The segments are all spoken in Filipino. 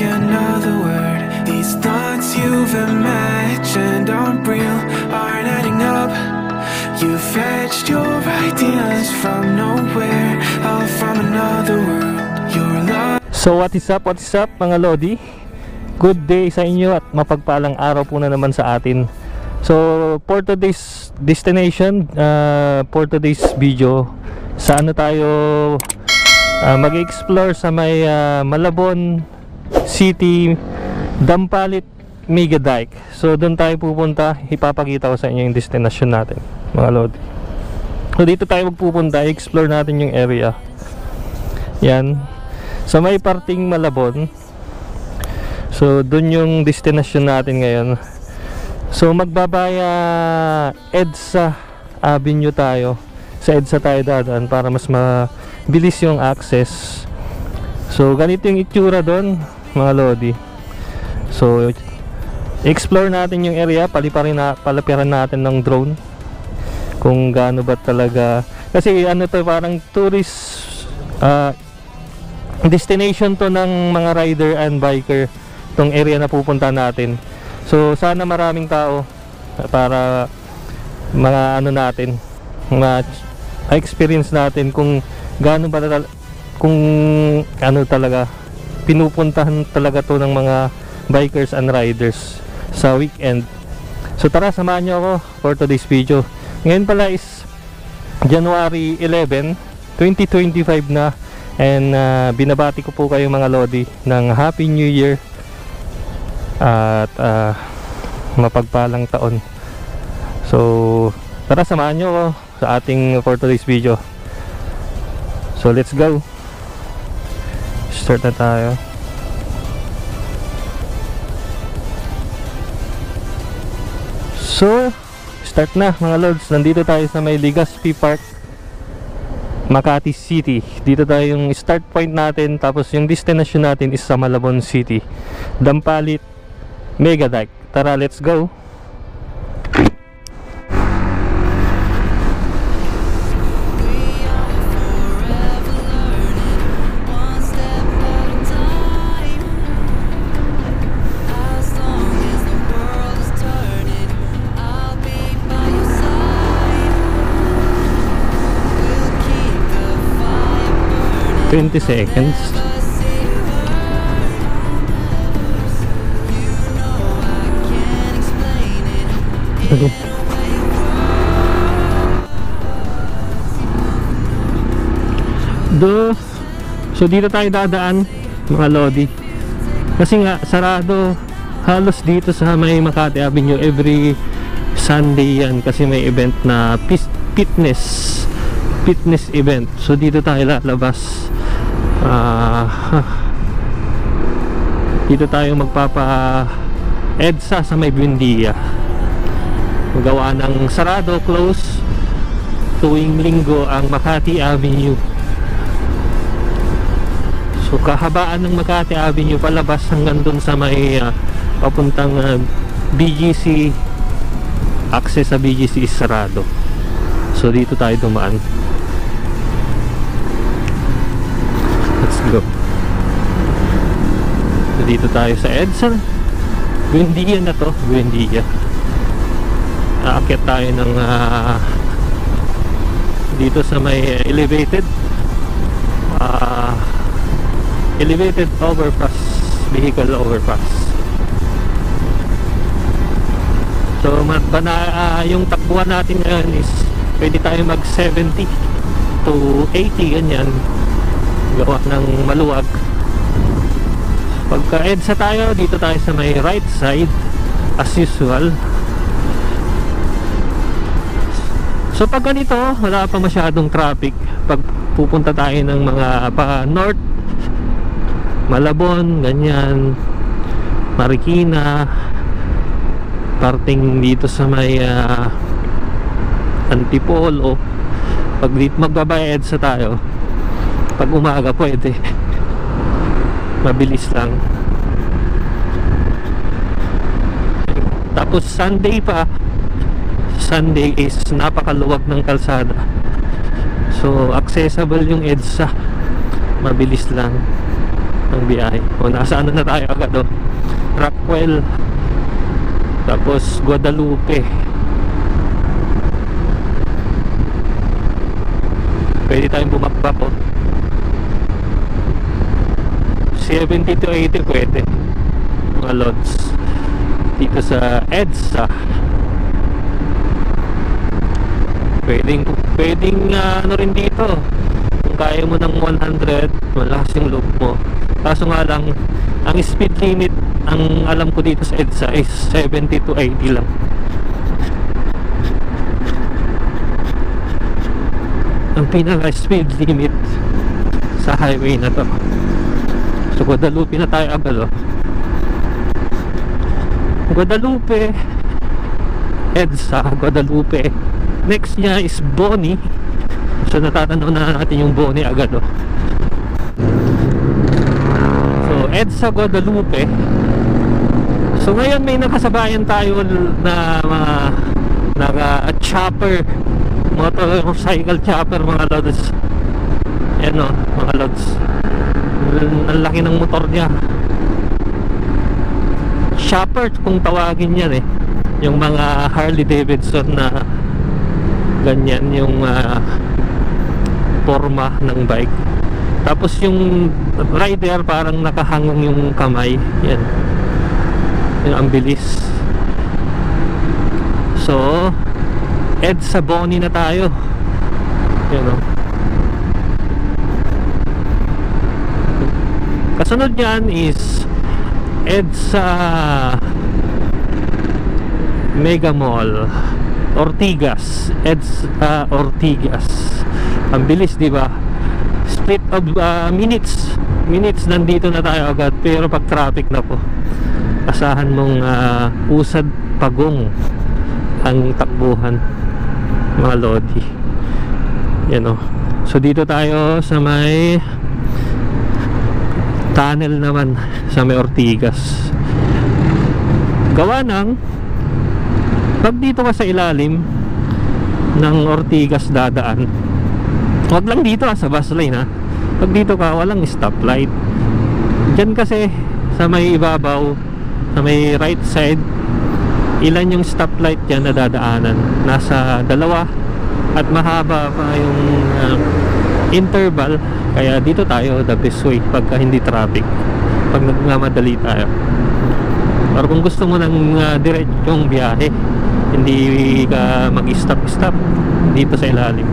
another word. These thoughts you've imagined aren't real, aren't adding up. You fetched your ideas from nowhere, all from another world. Your love. So what is up mga Lodi? Good day sa inyo at mapagpalang araw po na naman sa atin. So for today's destination, for today's video, sa ano tayo mag-explore sa may Malabon City, Dampalit, Mega Dike. So doon tayo pupunta, ipapakita ko sa inyo yung destination natin mga Lodi. So dito tayo magpupunta, explore natin yung area. Yan, sa may parting Malabon. So doon yung destination natin ngayon. So magbabaya EDSA Avenue tayo. Sa EDSA tayo dadaan para mas mabilis yung access. So ganito yung itsura doon mga Lodi. So explore natin yung area, palapiran natin ng drone kung gaano ba talaga, kasi ano to, parang tourist destination to ng mga rider and biker, tong area na pupunta natin. So sana maraming tao para mga ano natin, ma-experience natin kung gaano ba kung ano talaga pinupuntahan talaga to ng mga bikers and riders sa weekend. So tara, samahan nyo ako for today's video. Ngayon pala is January 11, 2025 na, and binabati ko po kayo mga Lodi ng Happy New Year at mapagpalang taon. So tara, samahan nyo ako sa ating for today's video. So let's go, start na tayo. So start na mga Lords. Nandito tayo sa may Legazpi Park, Makati City. Dito tayo yung start point natin, tapos yung destination natin is sa Malabon City, Dampalit, Mega Dike. Tara, let's go. $20 seconds. So dito tayo dadaan mga Lodi, kasi nga sarado halos dito sa may Makati Avenue every Sunday yan, kasi may event na fitness event. So dito tayo lalabas. Dito tayo magpapa EDSA sa may Buendia. Magawa ng sarado, close tuwing linggo ang Makati Avenue. So kahabaan ng Makati Avenue palabas hanggang dun sa may papuntang BGC. Access sa BGC is sarado. So dito tayo dumaan. Let's go. So dito tayo sa EDSA Buendia na to, Buendia. Aakyat tayo ng dito sa may elevated overpass, vehicle overpass. So yung takbuhan natin ngayon is pwede tayo mag 70 to 80 ganyan, gawa ng maluwag. Pagka EDSA tayo, dito tayo sa may right side as usual. So pag ganito, wala pa masyadong traffic. Pag pupunta tayo ng mga pa north, Malabon, ganyan, Marikina, parting dito sa may Antipolo, pag magbabayad sa tayo, pag umaga pwede, mabilis lang. Tapos Sunday pa, Sunday is napakaluwag ng kalsada, so accessible yung EDSA, mabilis lang. ng biyahe. O nasa ano na tayo agad, oh. Rockwell, tapos Guadalupe. Pwede tayong bumakbak, oh. 70 to 80 pwede, mga lods, dito sa EDSA. Pwedeng ano rin dito, kung kaya mo ng 100, malakas yung loob mo. Kaso nga lang, ang speed limit, ang alam ko dito sa EDSA is 70 to 80 lang. Ang pinaka speed limit sa highway na to. So Guadalupe na tayo agad, oh. Guadalupe, EDSA, Guadalupe. Next niya is Boni. So natatanaw na natin yung Boni agad, oh. So EDSA, Guadalupe. So ngayon may nakasabayan tayo na naka-chopper, motorcycle chopper, mga lods. Yan, oh, mga lods. Ang laki ng motor niya. Chopper kung tawagin yan, eh. Yung mga Harley Davidson na ganyan yung forma ng bike. Tapos yung rider parang nakahangang yung kamay. Yan. Yung ang bilis. So EDSA Boni na tayo. Yan, oh. Kasunod yan is EDSA Mega Mall Ortigas. EDSA Ortigas. Ang bilis, di ba? Split of minutes nandito na tayo agad. Pero pag traffic na po, asahan mong usad pagong ang takbuhan, mga lodi. Yan, oh. So dito tayo sa may tunnel naman, sa may Ortigas. Gawa ng pag dito ka sa ilalim ng Ortigas dadaan, wag lang dito sa bus lane, ha. Pag dito ka, walang stoplight. Diyan kasi sa may ibabaw, sa may right side, ilan yung stoplight dyan na dadaanan? Nasa 2 at mahaba pa yung interval. Kaya dito tayo the best way pagka hindi traffic, pag nagmamadali tayo. Pero kung gusto mo ng diretsong biyahe, hindi ka mag-stop dito sa ilalim,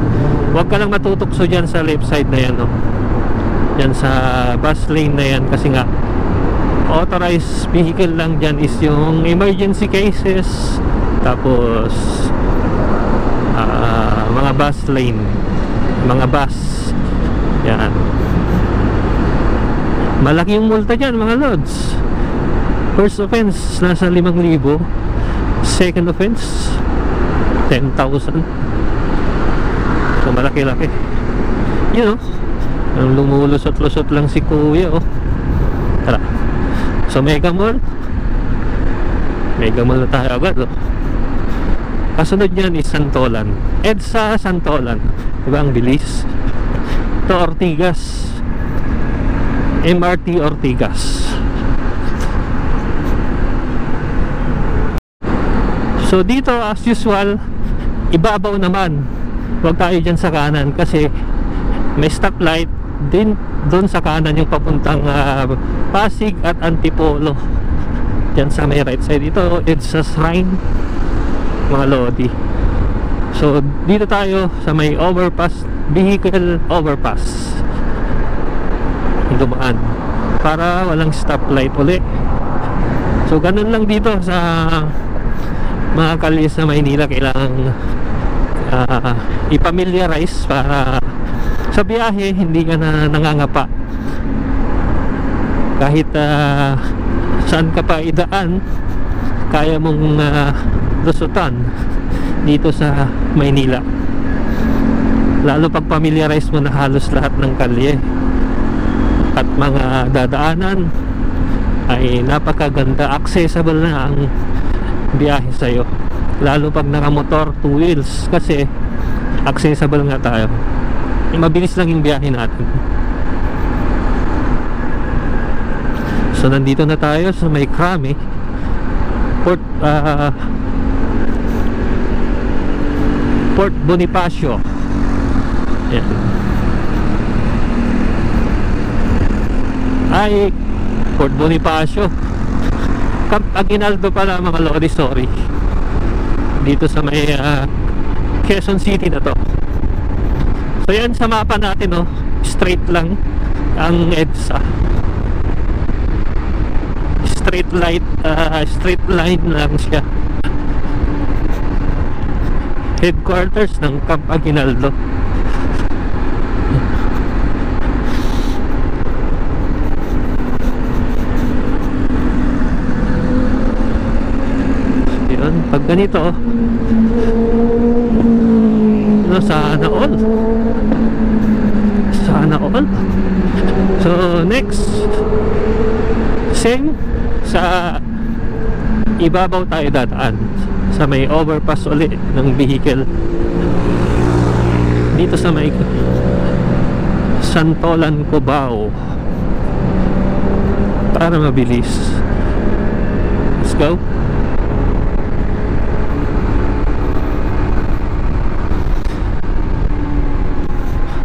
huwag ka lang matutukso dyan sa left side na yan, no? Yan sa bus lane na yan, kasi nga authorized vehicle lang dyan is yung emergency cases, tapos mga bus lane, mga bus. Yan. Malaki yung multa dyan, mga lods. First offense nasa 5,000. Second offense 10,000. So malaki-laki. You know, ang lumulusot-lusot lang si kuya, oh. Tara. So Mega Mall na tayo agad, oh. Kasunod niyan is Santolan. EDSA Santolan. Diba ang bilis? Ito Ortigas, MRT Ortigas. So dito as usual, ibabaw naman. Huwag tayo dyan sa kanan kasi may stoplight din doon sa kanan, yung papuntang Pasig at Antipolo. Dyan sa may right side. Ito it's a shrine, mga lodi. So dito tayo sa may overpass, vehicle overpass, dumaan para walang stoplight uli. So ganun lang dito sa mga kalye sa Maynila. Kailangan ipamiliarize para sa biyahe hindi ka na nangangapa. Kahit saan ka pa idaan, kaya mong lusutan dito sa Maynila. Lalo pag familiarize mo na halos lahat ng kalye at mga dadaanan, ay napakaganda, accessible na ang biyahe sa'yo. Lalo pag nakamotor, 2 wheels, kasi accessible nga tayo. Mabilis lang yung biyahe natin. So nandito na tayo sa may Krami Port Bonifacio. Yan. Ay, Port Bonifacio, Camp Aguinaldo pala mga lodi, sorry. Dito sa may Quezon City na to. So yan sa mapa natin, oh, straight lang ang EDSA. Straight line lang siya. Headquarters ng Camp Aguinaldo. Yun, pag ganito, no, sana all. So next, same sa ibabaw tayo dadaan sa may overpass ulit ng vehicle dito sa may Santolan, Cubao, para mabilis. Let's go.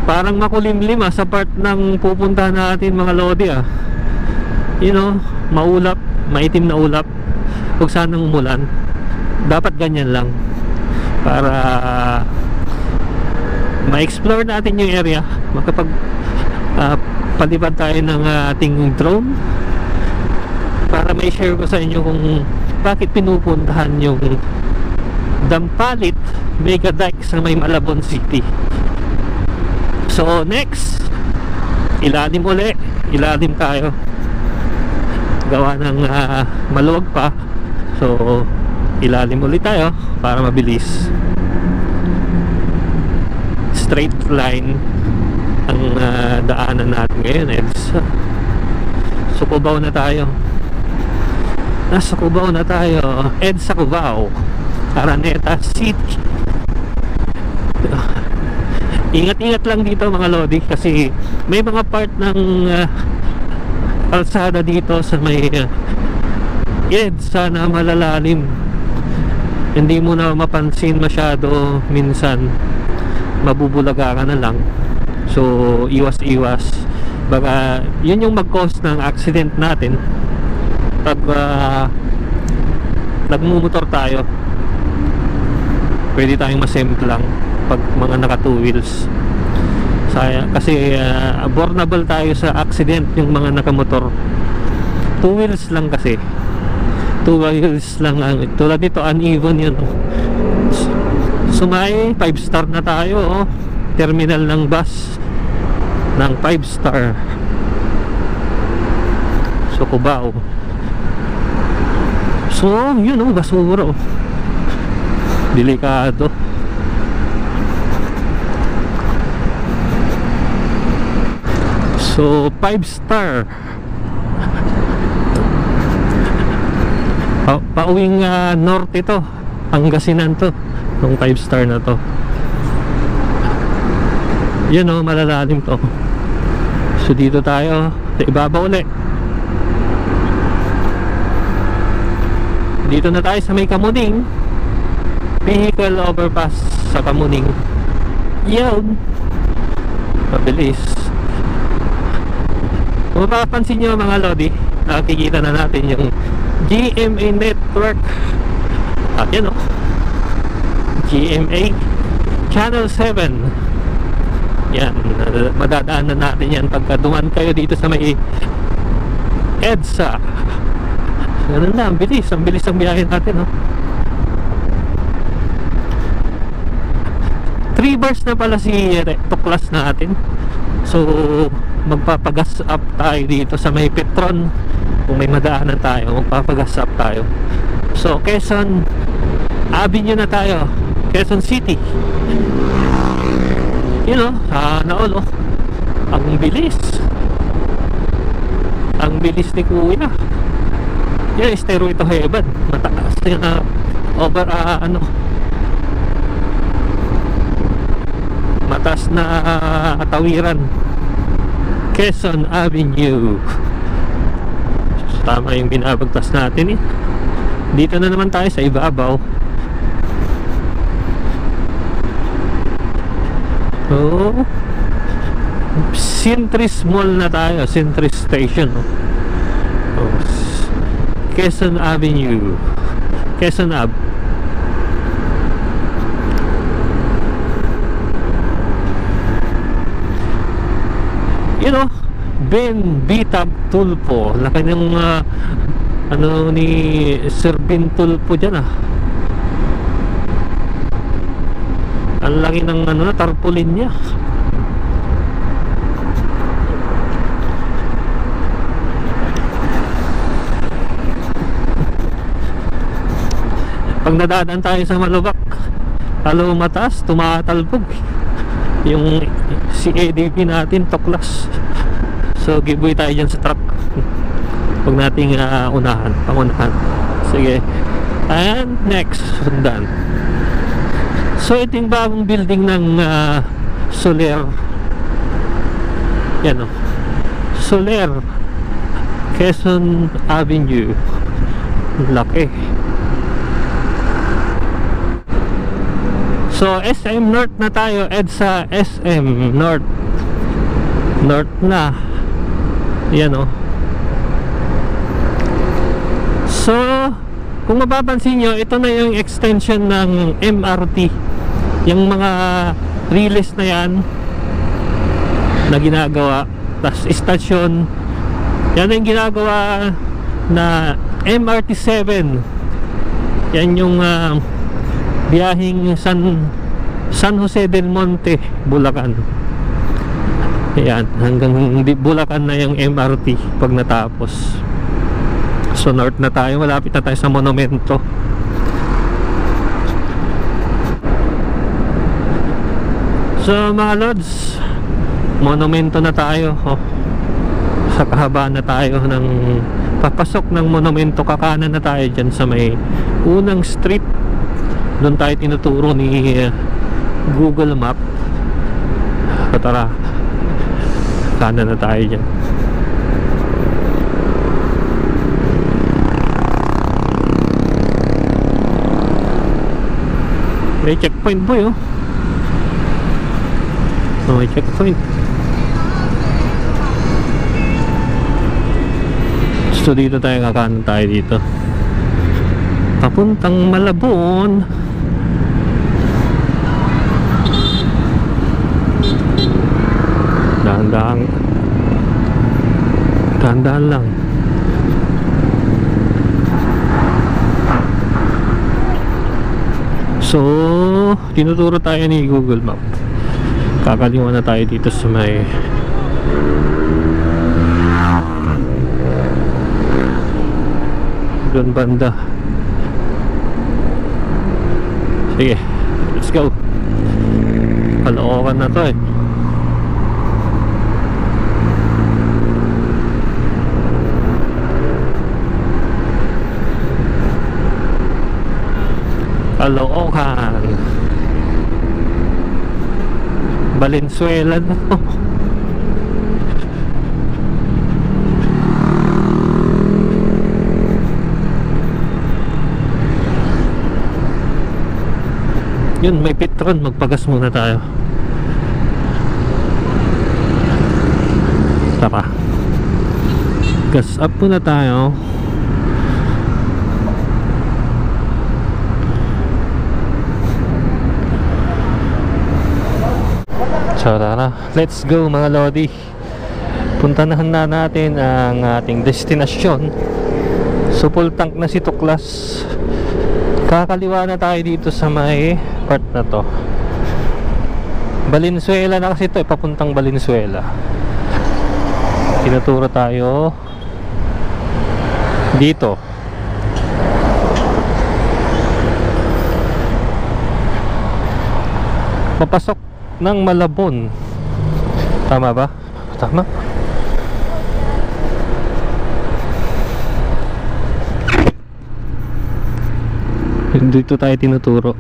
Parang makulimlim sa part ng pupuntahan natin mga lodi, you know, maulap, maitim na ulap. Huwag sanang umulan. Dapat ganyan lang para ma-explore natin yung area. Makapag palipad tayo ng ating drone para may share ko sa inyo kung bakit pinupuntahan yung Dampalit Mega Dike sa may Malabon City. So next, ilalim uli. Ilalim tayo. Gawa ng maluwag pa. So ilalim ulit tayo para mabilis. Straight line ang daanan natin ngayon, EDSA. So Cubao na tayo. Nasa Cubao na tayo. EDSA Cubao, Araneta City. Ingat-ingat lang dito mga lodi, kasi may mga part ng kalsada dito sa may EDSA na malalalim. Hindi mo na mapansin masyado, minsan mabubulaga ka na lang. So iwas-iwas, baka yun yung mag-cause ng accident natin pag nagmumotor tayo. Pwede tayong masemplang pag mga naka 2 wheels. Kasi vulnerable tayo sa accident yung mga nakamotor. 2 wheels lang kasi. 2 wheels lang ang tulad nito, uneven yun. Sumay 5-star na tayo, oh. Terminal ng bus ng 5-star. So Cubao. So yun, oh, basura, oh. Delikado. So 5-star. Pauwing north ito, Pangasinan to, ng 5-star na to. Yun, oh, malalalim to. So dito tayo sa ibabaw ulit. Dito na tayo sa may Kamuning. Vehicle overpass sa Kamuning. Yun, mabilis. Kung mapapansin nyo mga lodi, nakikita na natin yung GMA network. At yan, oh, GMA Channel 7. Yan, madadaanan natin yan pagka duman kayo dito sa may EDSA. Ganun na, ang bilis ang biyahe natin, oh. 3 bars na pala si tuklas natin. So magpapagas up tayo dito sa may Petron. Kung may madaanan tayo, magpapagas up tayo. So Quezon Avenue na tayo, Quezon City. You know, sana all, oh. Ang bilis ni kuya. Yan, Stairway to Heaven. Mataas yung over mataas na tawiran. Quezon Avenue. tama yung binabagtas natin eh. Dito na naman tayo sa ibabaw. So Sintris Mall na tayo, Sintris Station, no? Oh, Quezon Avenue, Quezon Ave. You know, Ben Bitab Tulpo, laki ng ano ni Sir Ben Tulpo dyan ah. Ang laki ng ano na tarpaulin niya. Pag nadadaan tayo sa Malubak, lalo mataas, tumatalbog yung si ADP natin, tuklas. So giveaway tayo dyan sa truck. Huwag nating pangunahan. Sige. And next, sundan. So ito yung bagong building ng Soler. Yan o, Soler Quezon Avenue. Laki. So SM North na tayo, EDSA SM North na. Yan o. So kung mapapansin nyo, ito na yung extension ng MRT. Yung mga relays na yan na ginagawa. Tapos istasyon, yan yung ginagawa na MRT 7. Yan yung biyaheng San Jose del Monte, Bulacan. Yan, hanggang Bulacan na yung MRT pag natapos. So north na tayo, malapit na tayo sa monumento. So mga lods, monumento na tayo. Sa kahabaan na tayo ng papasok ng monumento, kakanan na tayo dyan sa may unang street. Doon tayo tinuturo ni Google Map. So tara, kanan na tayo dyan. May checkpoint boy oh. So may checkpoint. So dito tayo, kakanan tayo dito papuntang Malabon. Dahan-dahan lang. So tinuturo tayo ni Google Map. Kakaliwa na tayo dito sa may doon banda. Sige, let's go. Kalookan na to eh. Kalookan, Valenzuela na to. Yun, may Petron, magpagas muna tayo. Tara, gas up muna tayo. So tara, let's go mga lodi. Puntahan na natin ang ating destinasyon. So full tank na si Tuklas. Kakaliwa na tayo dito sa may part na to. Valenzuela na kasi ito eh, papuntang Valenzuela. Tinuturo tayo dito. Papasok ng Malabon. Tama ba? Tama. Dito tayo tinuturo.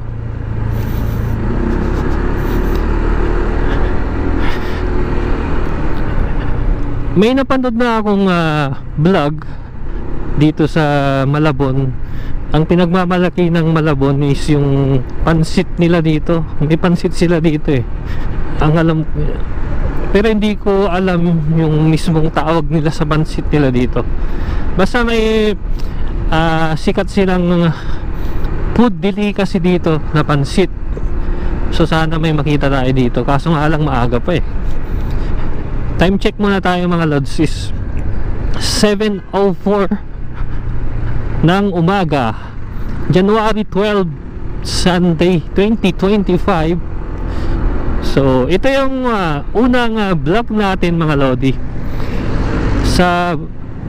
May napanood na akong vlog dito sa Malabon, ang pinagmamalaki ng Malabon is yung pansit nila dito. May pansit sila dito eh. Ang alam, pero hindi ko alam yung mismong tawag nila sa pansit nila dito. Basta may sikat silang food delicacy dito na pansit. So sana may makita tayo dito. Kaso nga lang maaga pa eh. Time check muna tayo mga lods, is 7:04 ng umaga, January 12, Sunday 2025. So ito yung unang vlog natin mga lodi sa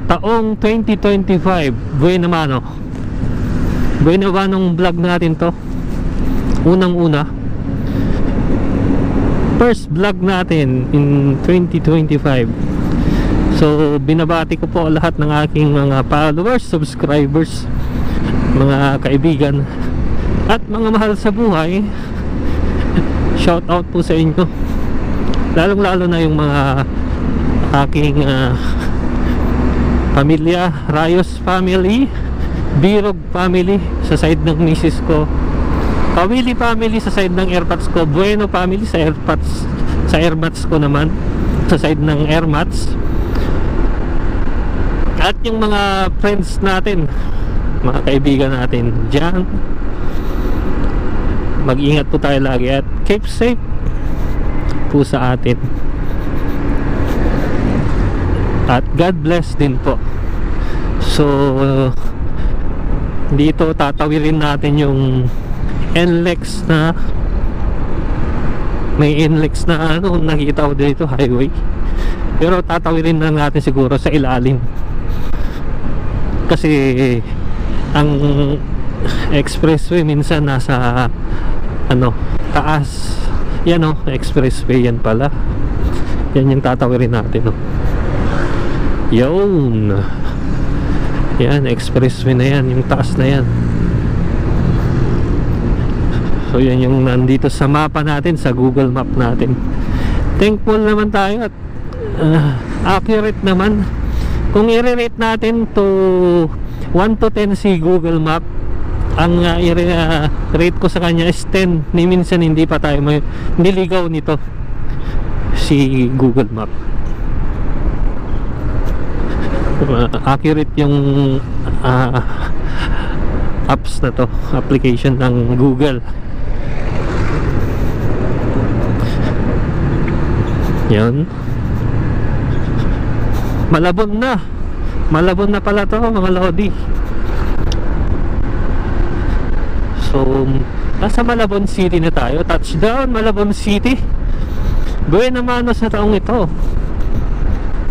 taong 2025. Buena mano vlog natin to. Unang una, first vlog natin in 2025. So binabati ko po lahat ng aking mga followers, subscribers, mga kaibigan at mga mahal sa buhay. Shout out po sa inyo, lalong lalo na yung mga aking pamilya, Rayos family, Birog family sa side ng misis ko, Kawili family sa side ng airpats ko, Bueno family sa airmats ko naman sa side ng airmats, at yung mga friends natin, mga kaibigan natin dyan. Mag-ingat po tayo lagi at keep safe po sa atin, at God bless din po. So dito tatawirin natin yung NLEX na, may NLEX na nakita ko dito, highway, pero tatawirin na natin siguro sa ilalim kasi ang expressway minsan nasa taas. Yan expressway yan pala. Yan yung tatawirin natin Yun. Yan, expressway na yan, yung taas na yan. So yan yung nandito sa mapa natin, sa Google Map natin. Thankful naman tayo at accurate naman. Kung i-rate natin to 1 to 10 si Google Map, ang i-rate ko sa kanya is 10. Ni minsan hindi pa tayo niligaw nito si Google Map. Accurate yung apps na to, application ng Google. Yan. Malabon na pala to mga lodi. So nasa Malabon City na tayo. Touchdown Malabon City. Buena mano sa taong ito.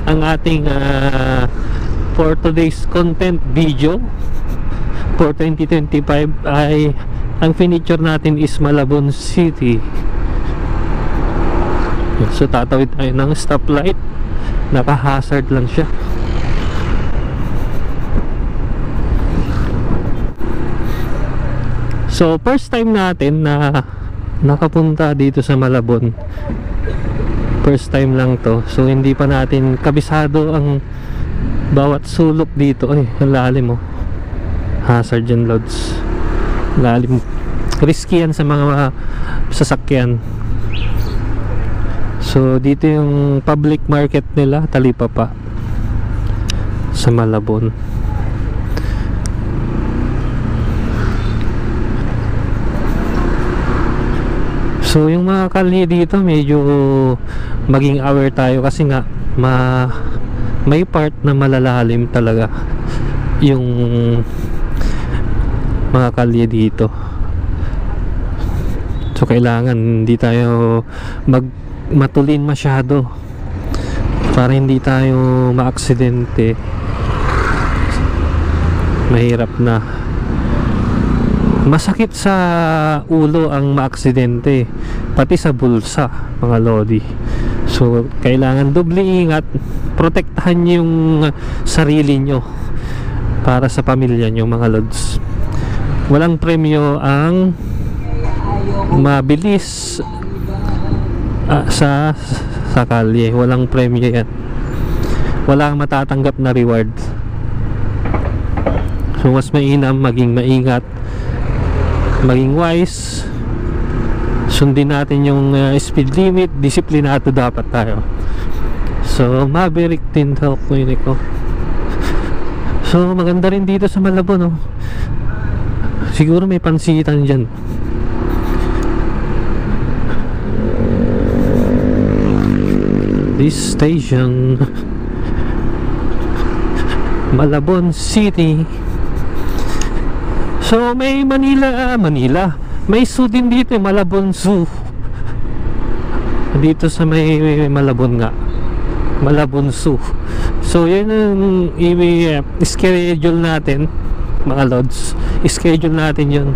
Ang ating for today's content video for 2025 ay ang finiture natin is Malabon City. So tatawid tayo ng stoplight. Naka-hazard lang siya. So first time natin na nakapunta dito sa Malabon. First time lang to. So hindi pa natin kabisado ang bawat sulok dito. Ay, ang lalim hazard yan loads. Lalim. Risky yan sa mga sasakyan. So dito yung public market nila, Talipapa sa Malabon. So yung mga kalye dito medyo maging aware tayo kasi nga may part na malalalim talaga yung mga kalye dito. So kailangan hindi tayo matulin masyado para hindi tayo maaksidente. Mahirap na, masakit sa ulo ang maaksidente, pati sa bulsa mga lodi. So kailangan doble ingat, protektahan yung sarili nyo para sa pamilya nyo mga lods. Walang premyo ang mabilis sa kalye. Walang premyo yan, walang matatanggap na reward. So mas mainam maging maingat, maging wise, sundin natin yung speed limit, disiplinado dapat tayo. So Maverick Tintal Clinic, oh. So maganda rin dito sa Malabon, oh. Siguro may pansitan dyan. This station, Malabon City. So may Manila, may zoo din dito, Malabon Zoo. Dito sa may Malabon nga, Malabon Zoo. So yun ang i-schedule natin, mga lods. I-schedule natin yun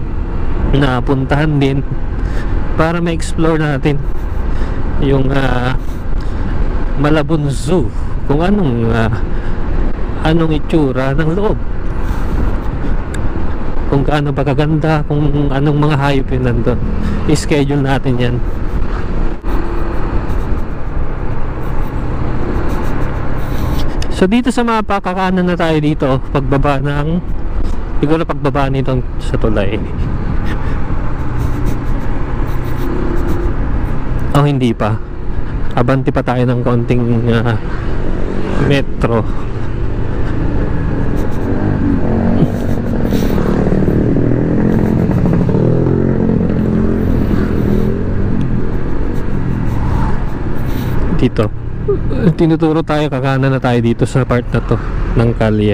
na puntahan din para ma-explore natin yung Malabon Zoo, kung anong itsura ng loob, kung gaano ba kaganda, kung anong mga hayop yun nandun. I-schedule natin yan. So dito sa mapa, kakanan na tayo dito pagbaba ng, siguro pagbaba nito sa tulay. Oh, hindi pa, abanti pa tayo ng konting metro. Dito tinuturo tayo, kakanan na tayo dito sa part na to ng kalye.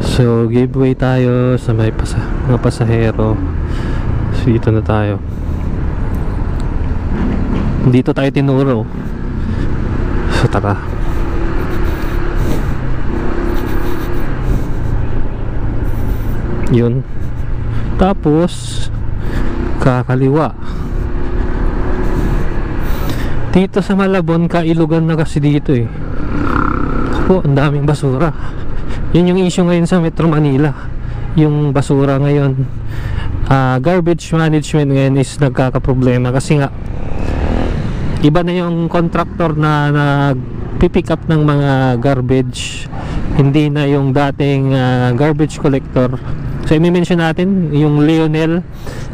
So giveaway tayo sa may mga pasahero. So dito na tayo, dito tayo tinuro. So tara. Yun, tapos kakaliwa dito sa Malabon. Kailugan na kasi dito eh. Po, ang daming basura. Yun yung issue ngayon sa Metro Manila, yung basura ngayon. Garbage management ngayon is nagkakaproblema kasi nga iba na yung contractor na nag-pick up ng mga garbage, hindi na yung dating garbage collector. So i-mention natin yung Lionel,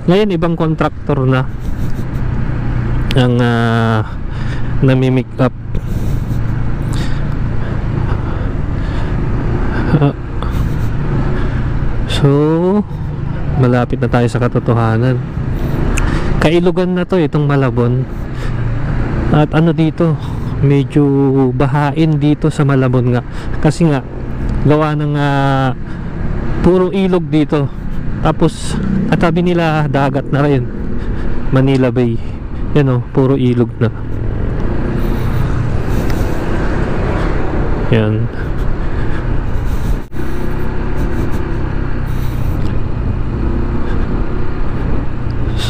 ngayon ibang contractor na ang nami-make up. So malapit na tayo sa katotohanan. Kailugan na to, itong Malabon. At ano dito, medyo bahain dito sa Malabon nga, kasi nga gawa ng puro ilog dito. Tapos katabi nila dagat na rin, Manila Bay. Yan o, puro ilog na. Yan.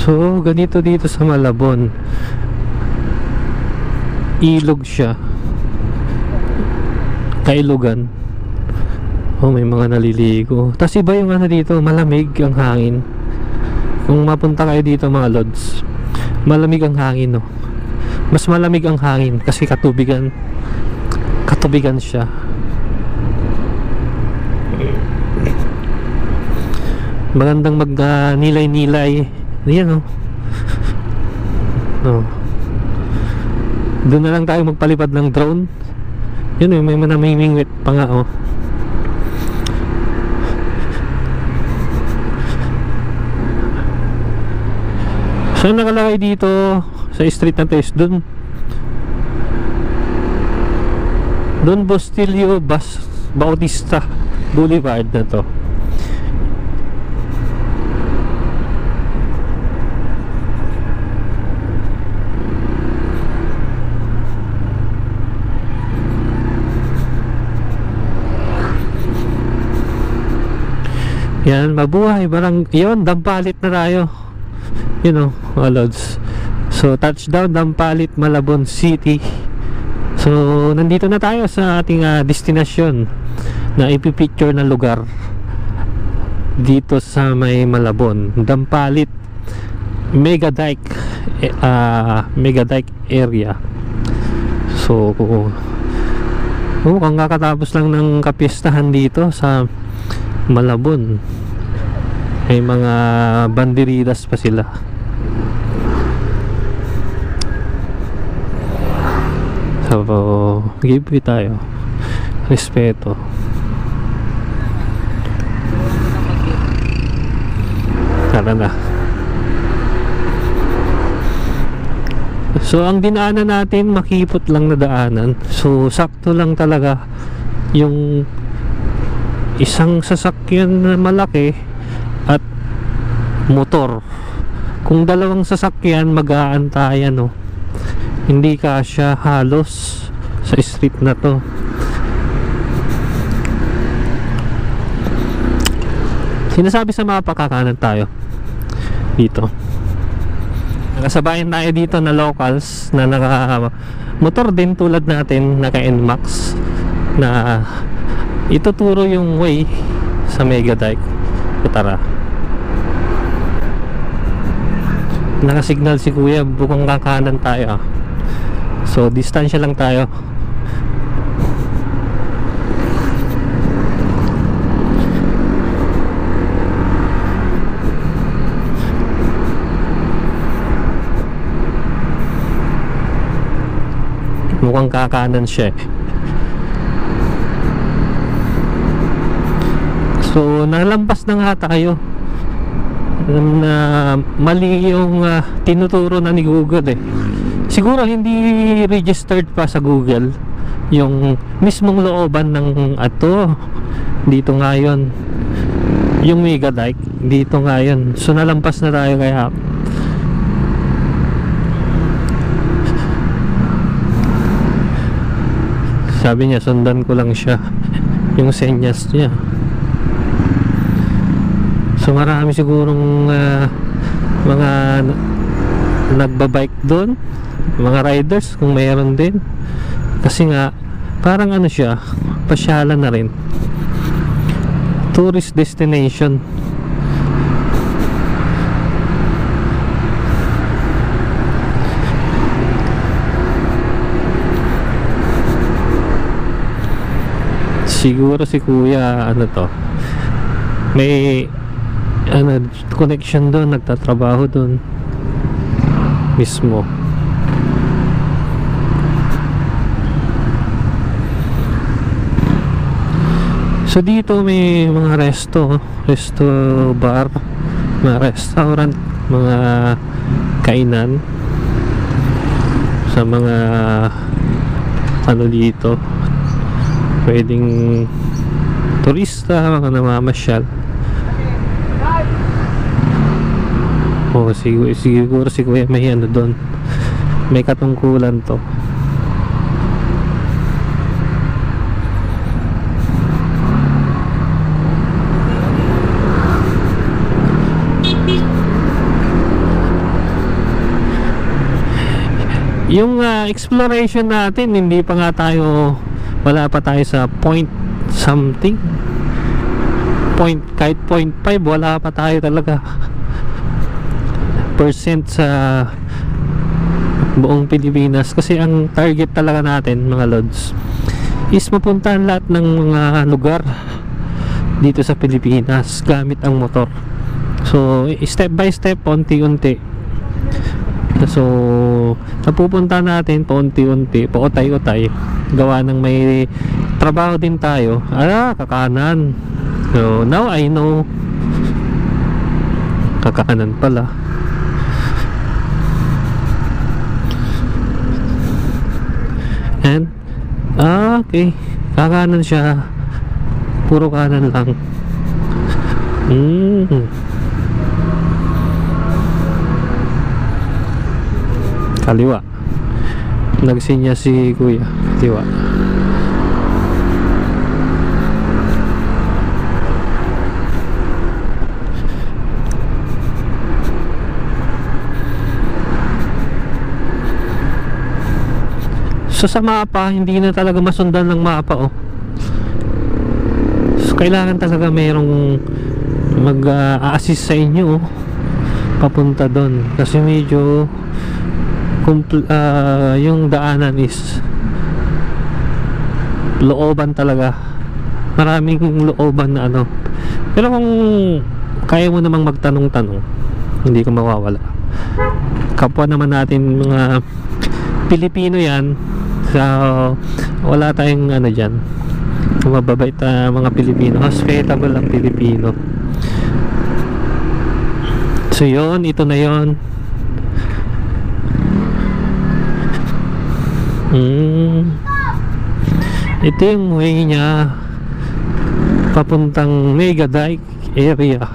So ganito dito sa Malabon, ilog siya, kailugan. Oh, may mga naliligo. Tapos iba yung ano dito, malamig ang hangin. Kung mapunta kayo dito mga lods, malamig ang hangin, no? Mas malamig ang hangin kasi katubigan siya. Magandang nilay-nilay. Ayan, no? Doon na lang tayo magpalipad ng drone. Yun, may manamimingwit pa nga, oh. Saan nakalagay dito sa street na test? Doon Bustilio Bautista Boulevard na to. Yan, mabuhay yun, Dampalit na tayo. You know, mga lods. So touchdown Dampalit, Malabon City. So nandito na tayo sa ating destinasyon na ipipicture na lugar dito sa may Malabon, Dampalit Mega Dike Mukhang kakatapos lang ng kapistahan dito sa Malabon. May mga banderitas pa sila. So, give it tayo respeto. Tara na. So, ang dinaanan natin, makipot lang na daanan. So, sakto lang talaga yung isang sasakyan na malaki at motor. Kung dalawang sasakyan, mag-aantayan, no? Hindi kasya halos sa street na to. Sinasabi sa mapa, kakanan tayo dito. Nakasabayan tayo dito na locals na naka motor din tulad natin, naka NMAX, na ituturo yung way sa Mega Dike. Tara. Nakasignal si kuya, bukang kakanan tayo. So distansya lang tayo. Mukhang kakanan siya. So nalampas na nga tayo na mali yung tinuturo na ni Google eh. Siguro hindi registered pa sa Google yung mismong looban ng ato. Dito nga yun yung Mega Dike, dito nga yun. So nalampas na tayo, kaya sabi niya sundan ko lang siya, yung senyas niya. So marami sigurong mga nagbabike doon, mga riders kung mayroon din, kasi nga parang ano siya, pasyalan na rin, tourist destination. Siguro si kuya ano to, may ano connection doon, nagtatrabaho doon mismo. So dito may mga resto bar, mga restaurant, mga kainan sa mga ano dito, pwedeng turista, mga namamasyal. Siguro si kuya may ano doon, may katungkulan to. Yung exploration natin, hindi pa nga tayo, wala pa tayo sa point something, kahit 0.5 wala pa tayo talaga percent sa buong Pilipinas. Kasi ang target talaga natin mga lods is mapuntahan lahat ng mga lugar dito sa Pilipinas gamit ang motor. So step by step, unti-unti. So napupunta natin paunti-unti, pautay-utay, gawa ng may trabaho din tayo. Kakanan. So now I know kakanan pala. And okay, kakanan siya, puro kanan lang. Kaliwa, nagsinya si kuya, kaliwa. So sa mapa, hindi na talaga masundan ng mapa, oh. So kailangan talaga mayroong mag-assist sa inyo, oh, papunta doon, kasi medyo yung daanan is looban talaga, maraming looban na ano. Pero kung kaya mo namang magtanong-tanong, hindi ka mawawala. Kapwa naman natin mga Pilipino yan, so wala tayong ano dyan, mababait mga Pilipino, hospitable ang Pilipino. So yun, ito na yun. Ito yung way niya papuntang Mega Dike area.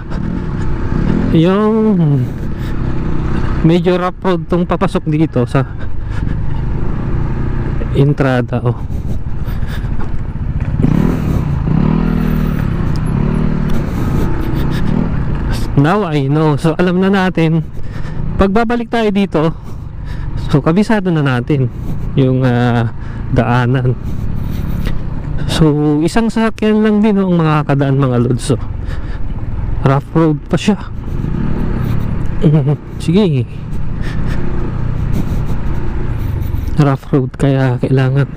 Yung medyo rough road tong papasok dito sa entrada. Now I know. So alam na natin, pagbabalik tayo dito, so kabisado na natin yung daanan. So isang sasakyan lang din ang makakadaan mga lods. So rough road pa siya. Sige, rough road, kaya kailangan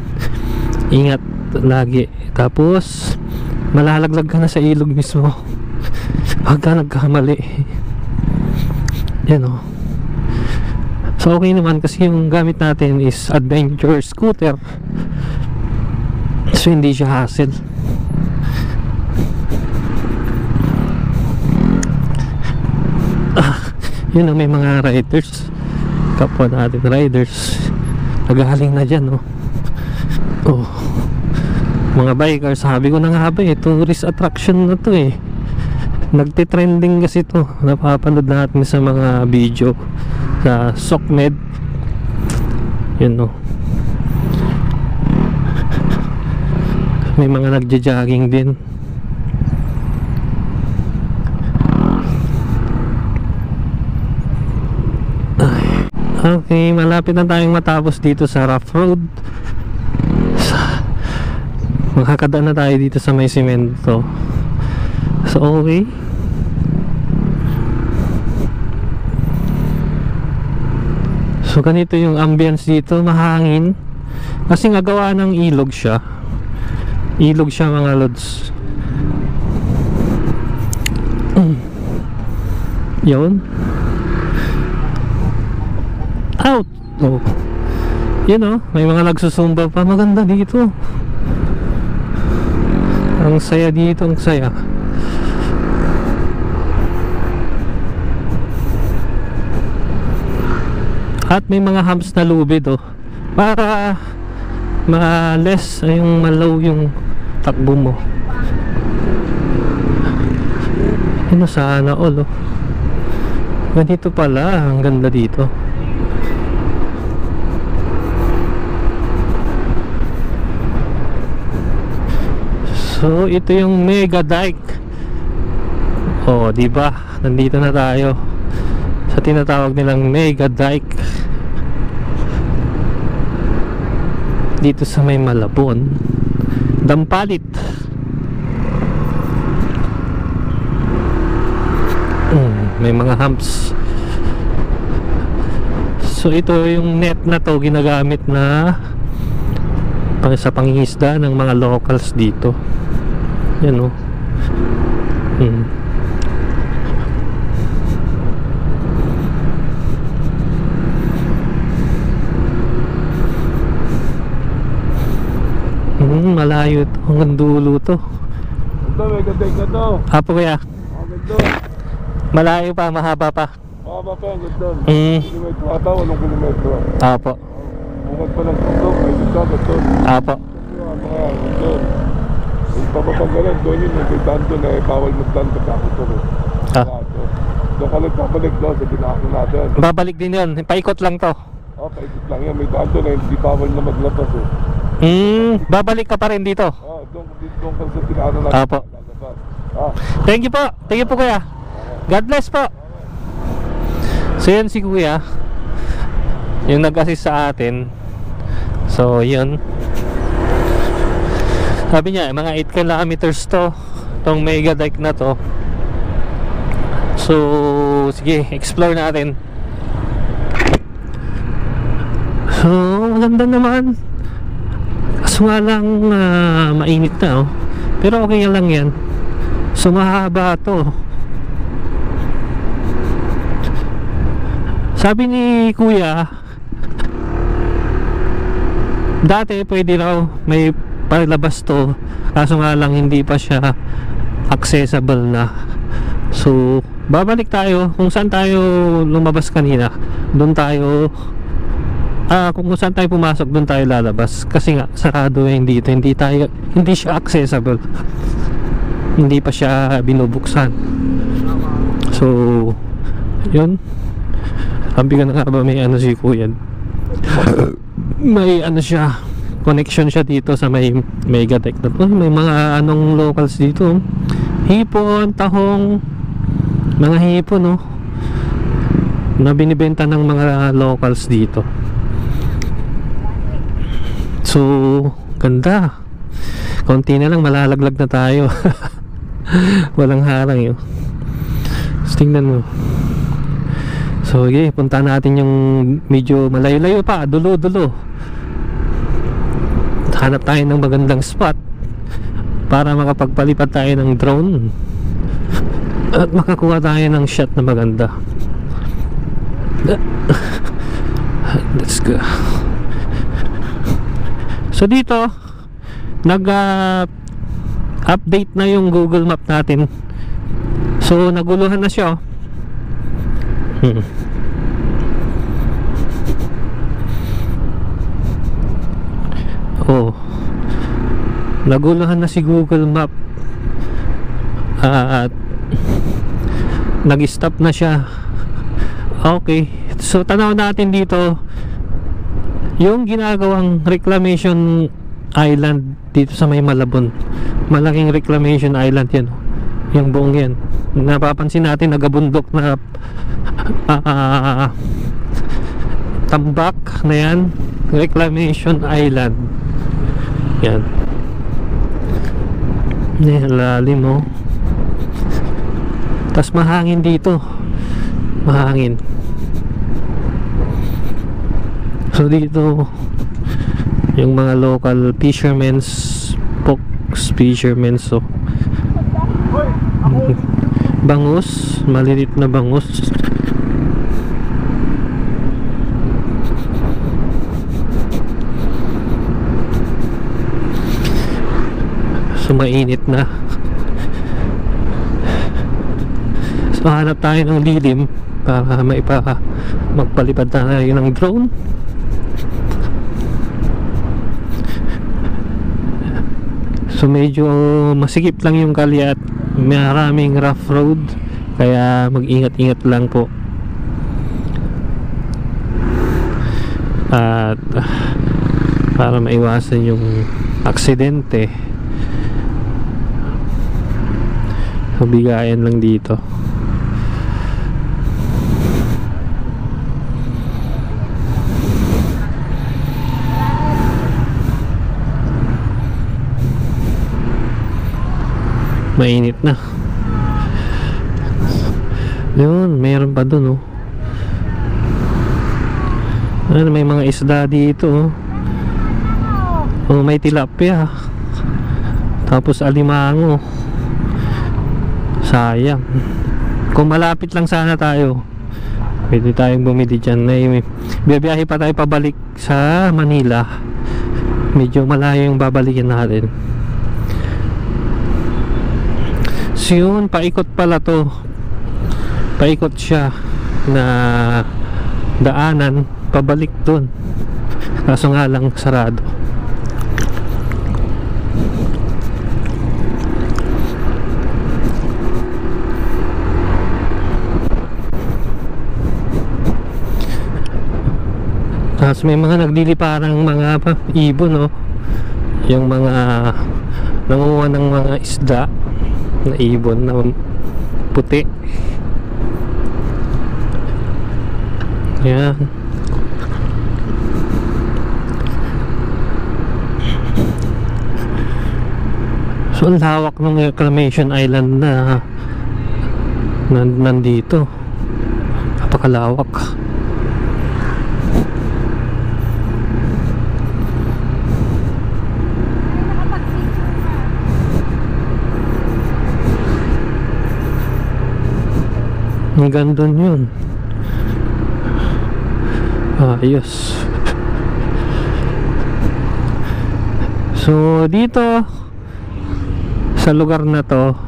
ingat lagi. Tapos malalaglag ka na sa ilog mismo pag ka nagkamali. Yan o. So okay naman kasi yung gamit natin is adventure scooter, so hindi siya hassle. Yun ang may mga riders, kapwa natin riders, nagaling na dyan, no? Oh, mga bikers, sabi ko na nga ba tourist attraction na to eh. Nagte-trending kasi to, napapanood natin sa mga video sa SOCMED. Yun, no? May mga nagja-jogging din. Okay, malapit na tayong matapos dito sa rough road. Makakadaan na tayo dito sa may semento. So okay. So ganito yung ambience dito, mahangin. Kasi nga gawa ng ilog siya. Ilog siya mga lods. Yun. Out. Oh. Yun oh, may mga nagsusumba pa. Maganda dito. Ang saya dito, ang saya. At may mga humps na lubid oh, para ma-less yung malaw yung takbo mo. Ano sana all oh. Ganito pala, ang ganda dito. So ito yung Mega Dike. Oh, di ba? Nandito na tayo sa tinatawag nilang Mega Dike. Dito sa may Malabon, Dampalit. May mga humps. So ito yung net na to, ginagamit na sa pangingisda ng mga locals dito. Yan o. Malayo ito, hanggang dulo to. Ito, may ganda ka to. Apo kaya? Ganda. Malayo pa, mahaba pa. Mahaba pa, ganda. Kilometro ata, 8 kilometro. Apo. Bukod pa lang ito, may ganda, ganda. Apo. Yung papapagalan, doon yun, may tanto na bawal magtanto ako to. Doon ka nagpapalik doon sa ginako natin. Babalik din yun, paikot lang to. Paikot lang yan, may tanto na hindi bawal na maglapas eh. Babalik ka pa rin dito. Doon ka sa ginako natin. Apo. Thank you po kuya. God bless po. So yun si kuya, yung nag-assist sa atin. So yun, sabi niya mga 8 kilometers to, tong Mega Dike na to. So sige, explore natin. So maganda naman. Kaso nga lang mainit na, oh. Pero okay lang yan. So mahaba to. Sabi ni kuya, dati pwede raw may palabas to, kaso nga lang hindi pa siya accessible na. So babalik tayo kung saan tayo lumabas kanina. Doon tayo kung saan tayo pumasok, doon tayo lalabas. Kasi nga sarado yung dito, hindi siya accessible, hindi pa siya binubuksan. So yun, sabi ko na nga ba, may ano si kuya, may ano siya, connection siya dito sa may Megadike. May mga anong locals dito, hipon, tahong, mga hipon, no, na binibenta ng mga locals dito. So ganda, konti na lang malalaglag na tayo. Walang harang yun. So, tingnan mo. So okay, punta natin yung medyo malayo-layo pa, dulo-dulo. Hanap tayo ng magandang spot para makapagpalipad tayo ng drone at makakuha tayo ng shot na maganda. Let's go. So dito nag-update na yung Google Map natin. So naguluhan na siya, oh. Naguluhan na si Google Map at nag-stop na siya. Okay, so tanaw natin dito yung ginagawang reclamation island dito sa may Malabon. Malaking reclamation island yan, yung buong yan. Napapansin natin nagabundok na tambak na yan, reclamation island yan. Lalim, oh. Tas mahangin dito, mahangin. So dito yung mga local fishermen's folks, fishermen, so bangus, malilit na bangus. So mainit na. So hanap tayo ng lilim para magpalipad tayo ng drone. So medyo masikip lang yung kalye at maraming rough road, kaya mag-ingat-ingat lang po. At para maiwasan yung aksidente, so bigayan lang dito. Mainit na. Yun, mayroon pa dun, oh. Ano, may mga isda dito, oh. Oh, may tilapia. Tapos alimango. Sayang. Kung malapit lang sana tayo, pwede tayong bumili dyan. Biyahe pa tayo pabalik sa Manila. Medyo malayo yung babalikin natin. So yun, paikot pala to. Paikot siya na daanan pabalik dun. Kaso nga lang sarado. Tapos may mga nagliliparang mga ibon, no? Yung mga nanguha ng mga isda na ibon na puti. Yan. So ang lawak ng reclamation island na nandito. Napakalawak. Hanggang doon yun. Ayos. So dito sa lugar na to,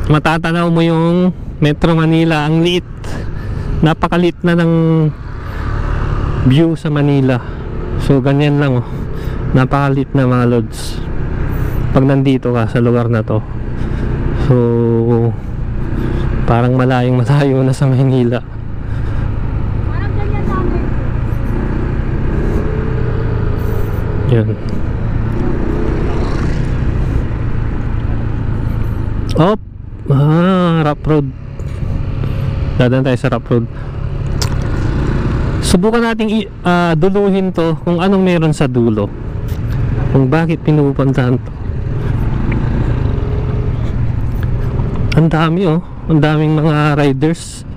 matatanaw mo yung Metro Manila. Ang liit, napakalit na ng view sa Manila. So ganyan lang, oh. Napakalit na mga lods pag nandito ka sa lugar na to. So parang malayong malayo na sa Manila. Parang ganyan namin. Yan. Op! Rough road. Dadaan tayo sa rough road. Subukan nating duluhin to kung anong meron sa dulo, kung bakit pinupuntahan to. Ang dami, oh. Ang daming mga riders.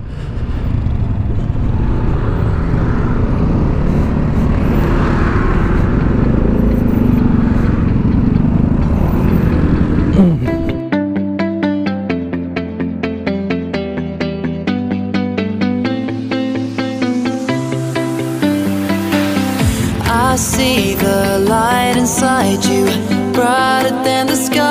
I see the light inside you, brighter than the sky.